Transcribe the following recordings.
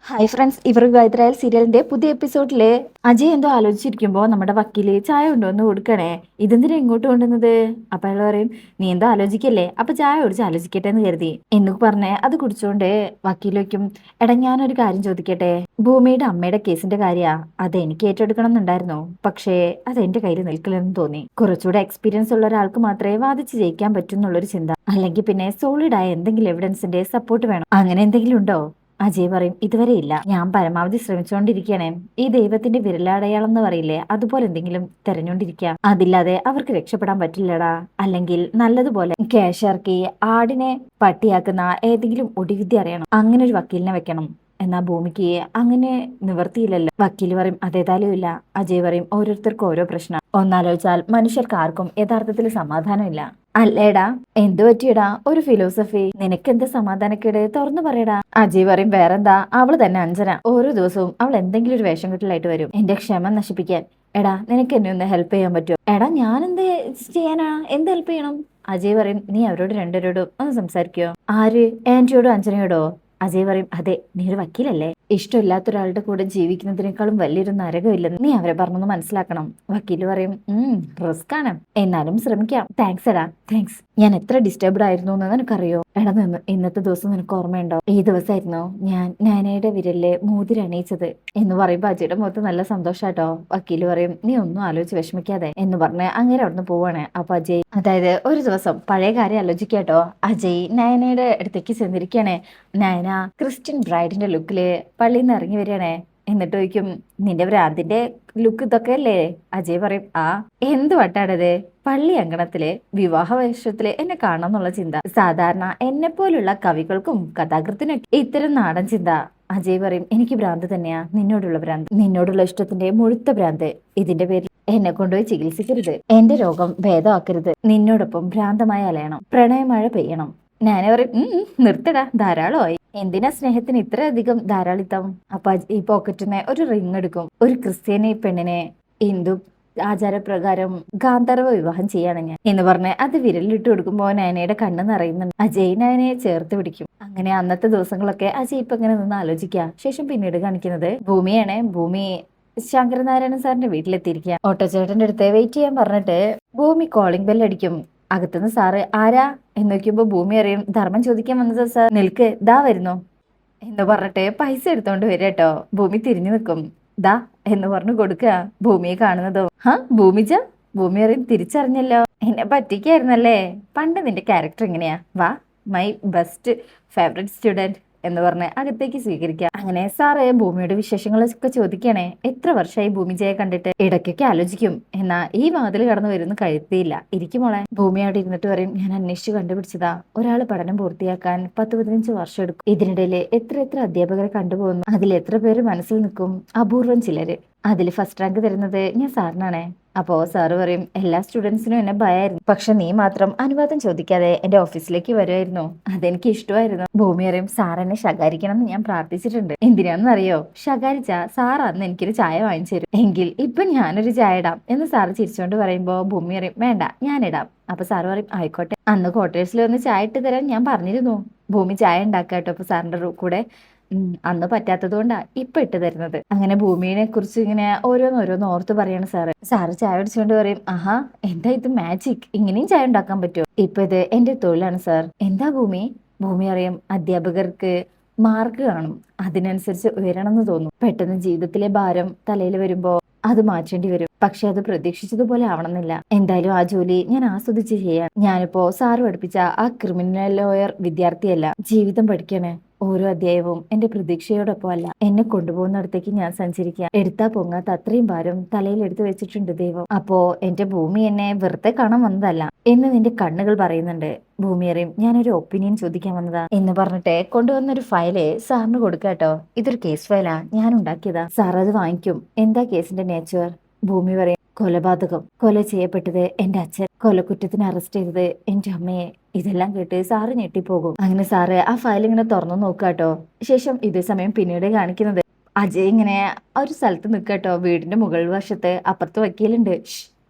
Hi friends, ഇവർ ഗായത്രായൽ സീരിയലിന്റെ പുതിയ എപ്പിസോഡില് അജയ് എന്തോ ആലോചിച്ചിരിക്കുമ്പോ നമ്മുടെ വക്കീല് ചായ കൊണ്ടുവന്ന് കൊടുക്കണേ. ഇതെന്തിനാ ഇങ്ങോട്ട് കൊണ്ടുവന്നത്? അപ്പൊ അയാൾ പറയും, നീ എന്തോ ആലോചിക്കല്ലേ, അപ്പൊ ചായ കുടിച്ച് ആലോചിക്കട്ടെ എന്ന് കരുതി എന്ന് പറഞ്ഞ് അത് കുടിച്ചോണ്ട് വക്കീല് വയ്ക്കും. എടാ, ഞാനൊരു കാര്യം ചോദിക്കട്ടെ. ഭൂമിയുടെ അമ്മയുടെ കേസിന്റെ കാര്യാ. അത് എനിക്ക് ഏറ്റെടുക്കണം എന്നുണ്ടായിരുന്നു, പക്ഷേ അത് എന്റെ കയ്യിൽ നിൽക്കില്ലെന്ന് തോന്നി. കുറച്ചുകൂടെ എക്സ്പീരിയൻസ് ഉള്ള ഒരാൾക്ക് മാത്രമേ വാദിച്ച് ജയിക്കാൻ പറ്റുന്നുള്ളൊരു ചിന്ത. അല്ലെങ്കിൽ പിന്നെ സോളിഡ് ആയ എന്തെങ്കിലും എവിഡൻസിന്റെ സപ്പോർട്ട് വേണം. അങ്ങനെ എന്തെങ്കിലും ഉണ്ടോ? അജയ് പറയും, ഇതുവരെ ഇല്ല. ഞാൻ പരമാവധി ശ്രമിച്ചുകൊണ്ടിരിക്കണേ. ഈ ദൈവത്തിന്റെ വിരലടയാളം എന്ന് പറയില്ലേ, അതുപോലെ എന്തെങ്കിലും തെരഞ്ഞോണ്ടിരിക്കുക. അതില്ലാതെ അവർക്ക് രക്ഷപ്പെടാൻ പറ്റില്ലടാ. അല്ലെങ്കിൽ നല്ലതുപോലെ ക്യാഷ് ഇറക്കി ആടിനെ പട്ടിയാക്കുന്ന ഏതെങ്കിലും ഒടിവിദ്യ അറിയണം. അങ്ങനെ ഒരു വക്കീലിനെ വെക്കണം. എന്നാ ഭൂമിക്ക് അങ്ങനെ നിവർത്തിയില്ലല്ലോ. വക്കീല് പറയും, അതേതായാലും ഇല്ല. അജയ് പറയും, ഓരോരുത്തർക്കും ഓരോ പ്രശ്നം. ഒന്നാലോചിച്ചാൽ മനുഷ്യർക്ക് ആർക്കും യഥാർത്ഥത്തിൽ സമാധാനമില്ല. അല്ലേടാ, എന്തു പറ്റിയടാ? ഒരു ഫിലോസഫി. നിനക്കെന്താ സമാധാനക്കേട്? തുറന്നു പറയടാ. അജയ് പറയും, വേറെന്താ, അവള് തന്നെ അഞ്ജന. ഓരോ ദിവസവും അവൾ എന്തെങ്കിലും ഒരു വേഷം കെട്ടലായിട്ട് വരും, എന്റെ ക്ഷമ നശിപ്പിക്കാൻ. എടാ, നിനക്ക് എന്നെ ഒന്ന് ഹെൽപ്പ് ചെയ്യാൻ പറ്റുമോ? എടാ, ഞാൻ എന്ത് ചെയ്യാനാ? എന്ത് ഹെൽപ്പ് ചെയ്യണം? അജയ് പറയും, നീ അവരോട് രണ്ടുപേരോടും ഒന്ന് സംസാരിക്കോ? ആര്? ആന്റിയോടോ അഞ്ജനയോടോ? അജയ് പറയും, അതെ, നീ ഒരു വക്കീലല്ലേ. ഇഷ്ടമില്ലാത്ത ഒരാളുടെ കൂടെ ജീവിക്കുന്നതിനേക്കാളും വലിയൊരു നരകമില്ലെന്ന് നീ അവരെ പറഞ്ഞൊന്ന് മനസ്സിലാക്കണം. വക്കീല് പറയും, റിസ്ക് ആണ്, എന്നാലും ശ്രമിക്കാം. താങ്ക്സ് എടാ, താങ്ക്സ്. ഞാൻ എത്ര ഡിസ്റ്റർബ്ഡ് ആയിരുന്നു എന്ന് നിനക്കറിയോ? എടാ, ഇന്നത്തെ ദിവസം നിനക്ക് ഓർമ്മയുണ്ടോ? ഈ ദിവസമായിരുന്നു ഞാൻ നാനയുടെ വിരലില് മോതിരം അണിയിച്ചത് എന്ന് പറയുമ്പോ അജയുടെ മുഖത്ത് നല്ല സന്തോഷാട്ടോ. വക്കീല് പറയും, നീ ഒന്നും ആലോചിച്ച് വിഷമിക്കാതെ എന്ന് പറഞ്ഞ് അങ്ങനെ അവിടുന്ന് പോവാണ്. അപ്പൊ അജയ്, അതായത് ഒരു ദിവസം പഴയ കാര്യം ആലോചിക്കാട്ടോ. അജയ് നയനയുടെ അടുത്തേക്ക് ചെന്നിരിക്കണേ. നയന ക്രിസ്ത്യൻ ബ്രൈഡിന്റെ ലുക്കില് പള്ളിയിൽ നിന്ന് ഇറങ്ങി വരികയാണേ. എന്നിട്ട് ചോദിക്കും, നിന്റെ ഭ്രാന്തിന്റെ ലുക്ക് ഇതൊക്കെ അല്ലേ? അജയ് പറയും, ആ, എന്ത് വട്ടാണത്? പള്ളി അങ്കണത്തില് വിവാഹ വേഷത്തില് എന്നെ കാണാന്നുള്ള ചിന്ത സാധാരണ എന്നെ പോലുള്ള കവികൾക്കും കഥാകൃത്തിനും ഇത്തരം നാടൻ ചിന്ത. അജയ് പറയും, എനിക്ക് ഭ്രാന്ത് തന്നെയാ, നിന്നോടുള്ള ഭ്രാന്ത്, നിന്നോടുള്ള ഇഷ്ടത്തിന്റെ മുഴുത്ത ഭ്രാന്ത്. ഇതിന്റെ പേരിൽ എന്നെ കൊണ്ടുപോയി ചികിത്സിക്കരുത്, എന്റെ രോഗം ഭേദമാക്കരുത്. നിന്നോടൊപ്പം ഭ്രാന്തമായി അലയണം, പ്രണയമഴ പെയ്യണം. ഞാൻ പറയും, നിർത്തടാ, ധാരാളമായി. എന്തിനാ സ്നേഹത്തിന് ഇത്രയധികം ധാരാളിത്തം? അപ്പൊ ഈ പോക്കറ്റിന് ഒരു റിങ് എടുക്കും. ഒരു ക്രിസ്ത്യാനി പെണ്ണിനെ ഹിന്ദു ആചാരപ്രകാരം ഗാന്ധർവ വിവാഹം ചെയ്യാണ് ഞാൻ എന്ന് പറഞ്ഞ് അത് വിരലിട്ട് കൊടുക്കുമ്പോ നയനയുടെ കണ്ണ് നിറയുന്നുണ്ട്. അജയ് നയനയെ ചേർത്ത് പിടിക്കും. അങ്ങനെ അന്നത്തെ ദിവസങ്ങളൊക്കെ അജയ് ഇപ്പൊ ഇങ്ങനെ നിന്ന് ആലോചിക്കുക. ശേഷം പിന്നീട് കാണിക്കുന്നത് ഭൂമിയാണ്. ഭൂമി ശങ്കരനാരായണൻ സാറിന്റെ വീട്ടിലെത്തിയിരിക്കുക. ഓട്ടോ ചേട്ടന്റെ അടുത്ത് വെയിറ്റ് ചെയ്യാൻ പറഞ്ഞിട്ട് ഭൂമി കോളിംഗ് ബെൽ അടിക്കും. അകത്തുനിന്ന് സാറ്, ആരാ എന്ന് നോക്കുമ്പോ ഭൂമി അറിയും, ധർമ്മം ചോദിക്കാൻ വന്നത് സാർ. നിൽക്ക്, ദാ വരുന്നു എന്ന് പറഞ്ഞിട്ട് പൈസ എടുത്തോണ്ട് വരും കേട്ടോ. ഭൂമി തിരിഞ്ഞു നിൽക്കും. ദാ എന്ന് പറഞ്ഞു കൊടുക്കുക. ഭൂമിയെ കാണുന്നതോ, ഭൂമിജ. ഭൂമി അറിയും, തിരിച്ചറിഞ്ഞല്ലോ, എന്നെ പറ്റിക്കായിരുന്നല്ലേ. പണ്ട് നിന്റെ ക്യാരക്ടർ എങ്ങനെയാ? വാ, മൈ ബെസ്റ്റ് ഫേവറേറ്റ് സ്റ്റുഡന്റ് എന്ന് പറഞ്ഞ് അകത്തേക്ക് സ്വീകരിക്കാം. അങ്ങനെ സാറ് ഭൂമിയുടെ വിശേഷങ്ങളൊക്കെ ചോദിക്കണേ. എത്ര വർഷമായി ഭൂമിജയെ കണ്ടിട്ട്? ഇടയ്ക്കൊക്കെ ആലോചിക്കും, എന്നാ ഈ വാതിൽ കടന്നു വരുന്ന കഴുത്തിയില്ല. ഇരിക്കുമോളെ. ഭൂമി അവിടെ ഇരുന്നിട്ട് പറയും, ഞാൻ അന്വേഷിച്ച് കണ്ടുപിടിച്ചതാ. ഒരാൾ പഠനം പൂർത്തിയാക്കാൻ 10-15 വർഷം എടുക്കും. ഇതിനിടയിൽ എത്ര എത്ര അധ്യാപകരെ കണ്ടുപോകുന്നു. അതിൽ എത്ര പേര് മനസ്സിൽ നിൽക്കും? അപൂർവം ചിലര്. അതിൽ ഫസ്റ്റ് റാങ്ക് തരുന്നത് ഞാൻ സാറിനാണേ. അപ്പോ സാറ് പറയും, എല്ലാ സ്റ്റുഡൻസിനും എന്നെ ഭയമായിരുന്നു, പക്ഷെ നീ മാത്രം അനുവാദം ചോദിക്കാതെ എന്റെ ഓഫീസിലേക്ക് വരുമായിരുന്നു. അതെനിക്ക് ഇഷ്ടമായിരുന്നു. ഭൂമി അറിയും, സാർ എന്നെ ശകാരിക്കണം എന്ന് ഞാൻ പ്രാർത്ഥിച്ചിട്ടുണ്ട്. എന്തിനാണെന്ന് അറിയോ? ശകാരിച്ച സാർ അന്ന് എനിക്കൊരു ചായ വാങ്ങിച്ചു തരും. എങ്കിൽ ഇപ്പൊ ഞാനൊരു ചായ ഇടാം എന്ന് സാറ് ചിരിച്ചോണ്ട് പറയുമ്പോ ഭൂമി അറിയും, വേണ്ട, ഞാനിടാം. അപ്പൊ സാറ് പറയും, ആയിക്കോട്ടെ. അന്ന് ക്വാർട്ടേഴ്സിൽ വന്ന് ചായ ഇട്ട് തരാൻ ഞാൻ പറഞ്ഞിരുന്നു. ഭൂമി ചായ ഉണ്ടാക്കാട്ടോ. അപ്പൊ സാറിന്റെ കൂടെ അന്ന് പറ്റാത്തത് കൊണ്ടാ ഇപ്പൊ ഇട്ട് തരുന്നത്. അങ്ങനെ ഭൂമിയെ കുറിച്ച് ഇങ്ങനെ ഓരോന്നോരോന്ന് ഓർത്ത് പറയാണ് സാറ്. സാറ് ചായ അടിച്ചുകൊണ്ട് പറയും, ആഹാ, എന്താ ഇത് മാജിക്, ഇങ്ങനെയും ചായ ഉണ്ടാക്കാൻ പറ്റുമോ? ഇപ്പൊ ഇത് എന്റെ തൊഴിലാണ് സാർ. എന്താ ഭൂമി? ഭൂമി അറിയും, അധ്യാപകർക്ക് മാർക്ക് കാണും, അതിനനുസരിച്ച് ഉയരണം എന്ന് തോന്നും. പെട്ടെന്ന് ജീവിതത്തിലെ ഭാരം തലയിൽ വരുമ്പോ അത് മാറ്റേണ്ടി വരും. പക്ഷെ അത് പ്രതീക്ഷിച്ചതുപോലെ ആവണമെന്നില്ല. എന്തായാലും ആ ജോലി ഞാൻ ആസ്വദിച്ച് ചെയ്യാൻ. ഞാനിപ്പോ സാറ് പഠിപ്പിച്ച ആ ക്രിമിനൽ ലോയർ വിദ്യാർത്ഥിയല്ല, ജീവിതം പഠിക്കണേ. ഓരോ അധ്യായവും എന്റെ പ്രതീക്ഷയോടൊപ്പം അല്ല, എന്നെ കൊണ്ടുപോകുന്നിടത്തേക്ക് ഞാൻ സഞ്ചരിക്കുക. എടുത്താ പൊങ്ങാത്ത അത്രയും ഭാരം തലയിൽ എടുത്തു വെച്ചിട്ടുണ്ട് ദൈവം. അപ്പോ എന്റെ ഭൂമി എന്നെ വെറുതെ കാണാൻ വന്നതല്ല എന്ന് നിന്റെ കണ്ണുകൾ പറയുന്നുണ്ട്. ഭൂമി അറിയും, ഞാനൊരു ഒപ്പീനിയൻ ചോദിക്കാൻ വന്നതാ എന്ന് പറഞ്ഞിട്ട് കൊണ്ടുവന്നൊരു ഫയല് സാറിന് കൊടുക്കാട്ടോ. ഇതൊരു കേസ് ഫയലാ, ഞാൻ ഉണ്ടാക്കിയതാ. സാർ അത് വാങ്ങിക്കും. എന്താ കേസിന്റെ നേച്ചർ? ഭൂമി പറയും, കൊലപാതകം. കൊല ചെയ്യപ്പെട്ടത് എന്റെ അച്ഛൻ, കൊലക്കുറ്റത്തിന് അറസ്റ്റ് ചെയ്തത് എന്റെ അമ്മയെ. ഇതെല്ലാം കേട്ട് സാറ് ഞെട്ടിപ്പോകും. അങ്ങനെ സാറ് ആ ഫയൽ ഇങ്ങനെ തുറന്നു നോക്കാട്ടോ. ശേഷം ഇതേ സമയം പിന്നീട് കാണിക്കുന്നത് അജയ് ഇങ്ങനെ ഒരു സ്ഥലത്ത് നിൽക്കാട്ടോ. വീടിന്റെ മുകൾ വശത്ത് അപ്പുറത്ത് വക്കീലുണ്ട്.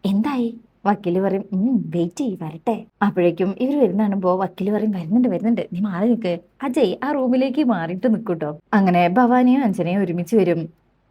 എന്തായി? വക്കീല് പറയും വെയിറ്റ് ചെയ്യ് വരട്ടെ. അപ്പോഴേക്കും ഇവർ വരുന്ന കാണുമ്പോ വക്കീല് പറയും വരുന്നുണ്ട് നീ മാറി നിൽക്ക്. അജയ് ആ റൂമിലേക്ക് മാറിയിട്ട് നിൽക്കൂട്ടോ. അങ്ങനെ ഭവാനിയും അഞ്ജനയും ഒരുമിച്ച് വരും.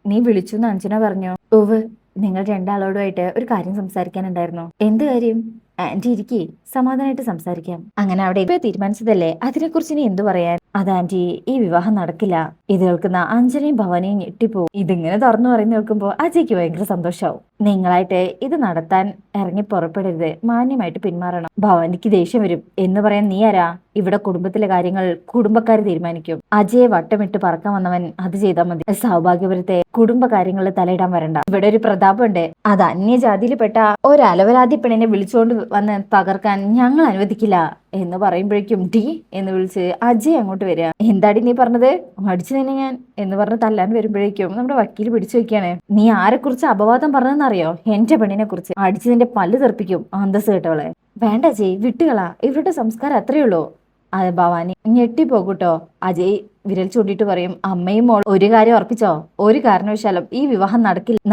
നീ വിളിച്ചു എന്ന് അഞ്ജന പറഞ്ഞു. ഓവ്, നിങ്ങൾ രണ്ടാളോടുമായിട്ട് ഒരു കാര്യം സംസാരിക്കാനുണ്ടായിരുന്നു. എന്ത് കാര്യം? ആന്റി ഇരിക്കേ, സമാധാനമായിട്ട് സംസാരിക്കാം. അങ്ങനെ അവിടെ ഇപ്പൊ തീരുമാനിച്ചതല്ലേ, അതിനെക്കുറിച്ച് ഇനി എന്തു പറയാൻ? അത് ആന്റി, ഈ വിവാഹം നടക്കില്ല. ഇത് കേൾക്കുന്ന അഞ്ജനയും ഭവാനിയും ഞെട്ടിപ്പോവും. ഇതിങ്ങനെ തുറന്നു പറയുന്ന കേൾക്കുമ്പോ അജയ്ക്ക് ഭയങ്കര സന്തോഷാവും. നിങ്ങളായിട്ട് ഇത് നടത്താൻ ഇറങ്ങി പുറപ്പെടരുത്, മാന്യമായിട്ട് പിന്മാറണം. ഭവാനിക്ക് ദേഷ്യം വരും. എന്ന് പറയാൻ നീ ആരാ? ഇവിടെ കുടുംബത്തിലെ കാര്യങ്ങൾ കുടുംബക്കാർ തീരുമാനിക്കും. അജയെ വട്ടമിട്ട് പറക്കാൻ വന്നവൻ അത് ചെയ്താൽ മതി. സൗഭാഗ്യപുരത്തെ കുടുംബകാര്യങ്ങളിൽ തലയിടാൻ വരണ്ട. ഇവിടെ ഒരു പ്രതാപമുണ്ട്, അത് അന്യജാതിയിൽപ്പെട്ട ഒരു അലവരാതി പെണ്ണിനെ വിളിച്ചുകൊണ്ട് വന്ന് തകർക്കാൻ ഞങ്ങൾ അനുവദിക്കില്ല എന്ന് പറയുമ്പോഴേക്കും ഡി എന്ന് വിളിച്ച് അജയ് അങ്ങോട്ട് വരിക. എന്താടി നീ പറഞ്ഞത്? മടിച്ചു തന്നെ ഞാൻ എന്ന് പറഞ്ഞ് തല്ലാൻ വരുമ്പോഴേക്കും നമ്മുടെ വക്കീൽ പിടിച്ചു വെക്കാണ്. നീ ആരെക്കുറിച്ച് അപവാദം പറഞ്ഞതെന്നറിയോ? എന്റെ പെണ്ണിനെ കുറിച്ച്. അടിച്ച് നിന്റെ പല്ല് തെറിപ്പിക്കും അന്തസ് കേട്ടവളെ. വേണ്ട അജയ്, വിട്ടുകളാ, ഇവരുടെ സംസ്കാരം അത്രയേ ഉള്ളൂ. അത് ഭവാനി ഞെട്ടിപ്പോകൂട്ടോ. അജയ് വിരൽ ചൂണ്ടിട്ട് പറയും, അമ്മയും മോൾ ഒരു കാര്യം ഉറപ്പിച്ചോ? ഒരു കാരണവശാലും ഈ വിവാഹം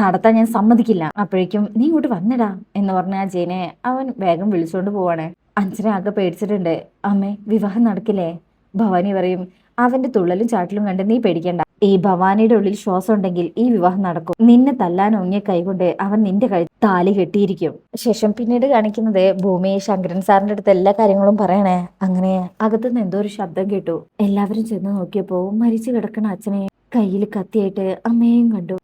നടത്താൻ ഞാൻ സമ്മതിക്കില്ല. അപ്പോഴേക്കും നീ ഇങ്ങോട്ട് വന്നിടാ എന്ന് പറഞ്ഞ അജയനെ അവൻ വേഗം വിളിച്ചോണ്ട് പോവാണ്. അഞ്ജന ആകെ പേടിച്ചിട്ടുണ്ട്. അമ്മേ, വിവാഹം നടക്കില്ലേ? ഭവാനി പറയും, അവന്റെ തുള്ളലും ചാട്ടിലും കണ്ട് നീ പേടിക്കണ്ട. ഈ ഭവാനിയുടെ ഉള്ളിൽ ശ്വാസം ഉണ്ടെങ്കിൽ ഈ വിവാഹം നടക്കും. നിന്നെ തല്ലാൻ ഒങ്ങിയ കൈകൊണ്ട് അവൻ നിന്റെ കഴുത്തിൽ താലി കെട്ടിയിരിക്കും. ശേഷം പിന്നീട് കാണിക്കുന്നത് ഭൂമി ശങ്കരൻ സാറിന്റെ അടുത്ത് എല്ലാ കാര്യങ്ങളും പറയണേ. അങ്ങനെ അകത്തുനിന്ന് എന്തോ ഒരു ശബ്ദം കേട്ടു. എല്ലാവരും ചെന്ന് നോക്കിയപ്പോ മരിച്ചു കിടക്കണ അച്ഛനെ കയ്യിൽ കത്തിയായിട്ട് അമ്മയും കണ്ടു.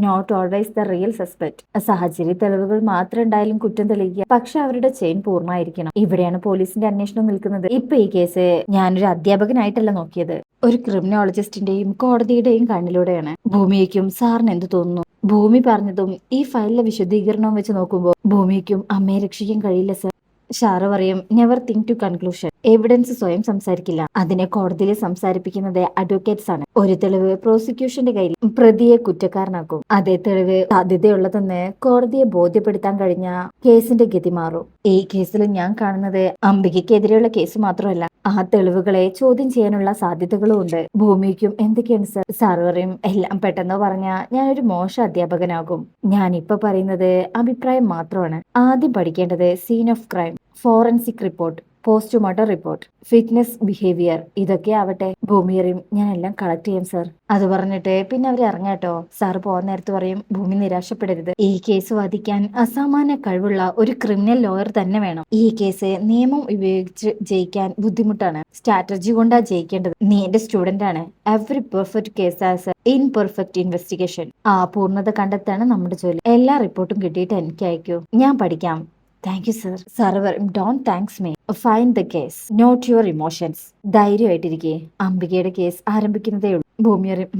Not always the real suspect. സാഹചര്യ തെളിവുകൾ മാത്രം ഉണ്ടായാലും കുറ്റം തെളിയിക്കുക, പക്ഷെ അവരുടെ ചെയിൻ പൂർണ്ണമായിരിക്കണം. ഇവിടെയാണ് പോലീസിന്റെ അന്വേഷണം നിൽക്കുന്നത്. ഇപ്പൊ ഈ കേസ് ഞാനൊരു അധ്യാപകനായിട്ടല്ല നോക്കിയത്, ഒരു ക്രിമിനോളജിസ്റ്റിന്റെയും കോടതിയുടെയും കണ്ണിലൂടെയാണ്. ഭൂമിയേക്കും സാറിന് എന്ത് തോന്നുന്നു? ഭൂമി പറഞ്ഞതും ഈ ഫയലിലെ വിശദീകരണവും വെച്ച് നോക്കുമ്പോൾ ഭൂമിക്കും അമ്മയെ രക്ഷിക്കാൻ കഴിയില്ല സർ. ഷാറു പറയും, never think to conclusion. Evidence സ്വയം സംസാരിക്കില്ല, അതിനെ കോടതിയിൽ സംസാരിപ്പിക്കുന്നത് അഡ്വക്കേറ്റ്സ് ആണ്. ഒരു തെളിവ് പ്രോസിക്യൂഷന്റെ കയ്യിൽ പ്രതിയെ കുറ്റക്കാരനാക്കും. അതേ തെളിവ് സാധ്യതയുള്ളതെന്ന് കോടതിയെ ബോധ്യപ്പെടുത്താൻ കഴിഞ്ഞ കേസിന്റെ ഗതി മാറും. ഈ കേസിൽ ഞാൻ കാണുന്നത് അംബികയ്ക്കെതിരെയുള്ള കേസ് മാത്രമല്ല, ആ തെളിവുകളെ ചോദ്യം ചെയ്യാനുള്ള സാധ്യതകളും ഉണ്ട്. ഭൂമിക്കും എന്തൊക്കെയാണ് സർ? സാർ പറയും, എല്ലാം പെട്ടെന്ന് പറഞ്ഞാൽ ഞാനൊരു മോശം അധ്യാപകനാകും. ഞാനിപ്പോ പറയുന്നത് അഭിപ്രായം മാത്രമാണ്. ആദ്യം പഠിക്കേണ്ടത് scene of crime, forensic report, postmortem report, fitness behaviour, ഇതൊക്കെ ആവട്ടെ. ഭൂമിയറിയും, ഞാൻ എല്ലാം കളക്ട് ചെയ്യാം സർ. അത് പറഞ്ഞിട്ട് പിന്നെ അവർ ഇറങ്ങാട്ടോ. സാർ പോകുന്ന നേരത്ത് പറയും, ഭൂമി നിരാശപ്പെടരുത്. ഈ കേസ് വാദിക്കാൻ അസാമാന്യ കഴിവുള്ള ഒരു ക്രിമിനൽ ലോയർ തന്നെ വേണം. ഈ കേസ് നിയമം ഉപയോഗിച്ച് ജയിക്കാൻ ബുദ്ധിമുട്ടാണ്, സ്ട്രാറ്റജി കൊണ്ടാ ജയിക്കേണ്ടത്. നീ എന്റെ സ്റ്റുഡന്റ് ആണ്. Every perfect case as imperfect investigation. ആ പൂർണ്ണത കണ്ടെത്താണ് നമ്മുടെ ജോലി. എല്ലാ റിപ്പോർട്ടും കിട്ടിയിട്ട് എനിക്ക് അയക്കൂ, ഞാൻ പഠിക്കാം. Thank you sir. സാർ പറയും, don't thanks me, find the case, not your emotions. ധൈര്യമായിട്ടിരിക്കേ, അംബികയുടെ കേസ് ആരംഭിക്കുന്നതേ ഉള്ളൂ. ഭൂമി പറയും,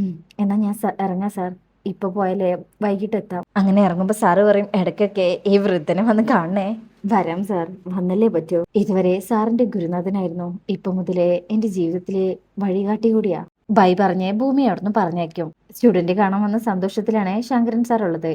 എന്നാ ഞാൻ ഇറങ്ങാം സാർ, ഇപ്പൊ പോയാലേ വൈകിട്ട് എത്താം. അങ്ങനെ ഇറങ്ങുമ്പോ സാറ് പറയും, ഇടയ്ക്കൊക്കെ ഈ വൃദ്ധനെ വന്ന് കാണണേ. വരാം സാർ, വന്നല്ലേ പറ്റൂ. ഇതുവരെ സാറിന്റെ ഗുരുനാഥനായിരുന്നു, ഇപ്പൊ മുതലേ എന്റെ ജീവിതത്തിലെ വഴികാട്ടി കൂടിയാ. ബൈ പറഞ്ഞ് ഭൂമി അവിടുന്ന് പറഞ്ഞേക്കും. സ്റ്റുഡന്റ് കാണാൻ വന്ന സന്തോഷത്തിലാണ് ശങ്കരൻ സാർ ഉള്ളത്.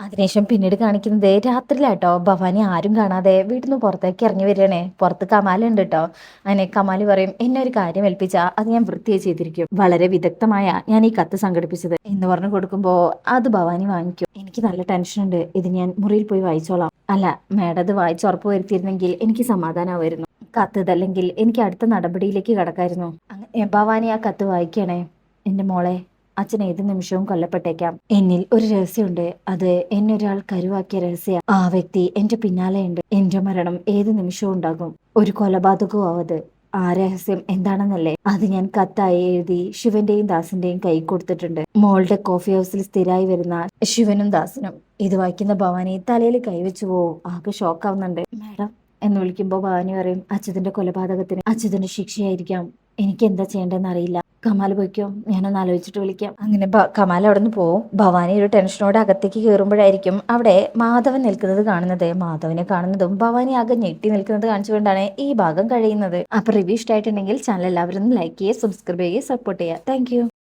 അതിനുശേഷം പിന്നീട് കാണിക്കുന്നത് രാത്രിയിലാട്ടോ. ഭവാനി ആരും കാണാതെ വീട്ടിൽ നിന്ന് പുറത്തേക്ക് ഇറങ്ങി വരികയാണേ. പുറത്ത് കമാലുണ്ട് കേട്ടോ. അങ്ങനെ കമാല് പറയും, എന്നെ ഒരു കാര്യം ഏൽപ്പിച്ചാ അത് ഞാൻ വൃത്തിയായി ചെയ്തിരിക്കും. വളരെ വിദഗ്ധമായ ഞാൻ ഈ കത്ത് സംഘടിപ്പിച്ചത് എന്ന് പറഞ്ഞു കൊടുക്കുമ്പോ അത് ഭവാനി വാങ്ങിക്കും. എനിക്ക് നല്ല ടെൻഷനുണ്ട്, ഇത് ഞാൻ മുറിയിൽ പോയി വായിച്ചോളാം. അല്ല മേഡം, അത് വായിച്ച് ഉറപ്പ് വരുത്തിയിരുന്നെങ്കിൽ എനിക്ക് സമാധാനമായിരുന്നു. കത്ത് ഇതല്ലെങ്കിൽ എനിക്ക് അടുത്ത നടപടിയിലേക്ക് കടക്കായിരുന്നു. അങ്ങനെ ഭവാനി ആ കത്ത് വായിക്കണേ. എന്റെ മോളെ, അച്ഛൻ ഏത് നിമിഷവും കൊല്ലപ്പെട്ടേക്കാം. എന്നിൽ ഒരു രഹസ്യമുണ്ട്, അത് എന്നെ ഒരാൾ കരുവാക്കിയ രഹസ്യ. ആ വ്യക്തി എന്റെ പിന്നാലെയുണ്ട്. എന്റെ മരണം ഏത് നിമിഷവും ഉണ്ടാകും. ഒരു കൊലപാതകവും ആവത്. ആ രഹസ്യം എന്താണെന്നല്ലേ, അത് ഞാൻ കത്തായി എഴുതി ശിവന്റെയും ദാസിന്റെയും കൈ കൊടുത്തിട്ടുണ്ട്. മോളുടെ കോഫി ഹൗസിൽ സ്ഥിരമായി വരുന്ന ശിവനും ദാസിനും. ഇത് വായിക്കുന്ന ഭവാനി തലയിൽ കൈവച്ചു പോവും. ആകെ ഷോക്കാവുന്നുണ്ട്. മാഡം എന്ന് വിളിക്കുമ്പോ ഭവാനി പറയും, അച്ഛന്റെ കൊലപാതകത്തിന് അച്ഛന്റെ ശിക്ഷയായിരിക്കാം. എനിക്ക് എന്താ ചെയ്യേണ്ടതെന്ന് അറിയില്ല. കമാൽ പോയിക്കോ, ഞാനൊന്ന് ആലോചിച്ചിട്ട് വിളിക്കാം. അങ്ങനെ കമാൽ അവിടെ നിന്ന് പോവും. ഭവാനി ഒരു ടെൻഷനോടെ അകത്തേക്ക് കയറുമ്പോഴായിരിക്കും അവിടെ മാധവൻ നിൽക്കുന്നത് കാണുന്നത്. മാധവനെ കാണുന്നതും ഭവാനി ആകെ ഞെട്ടി നിൽക്കുന്നത് കാണിച്ചുകൊണ്ടാണ് ഈ ഭാഗം കഴിയുന്നത്. അപ്പൊ റിവ്യൂ ഇഷ്ടമായിട്ടുണ്ടെങ്കിൽ ചാനൽ എല്ലാവരും ലൈക്ക് ചെയ്യുക, സബ്സ്ക്രൈബ് ചെയ്യുക, സപ്പോർട്ട് ചെയ്യുക. താങ്ക്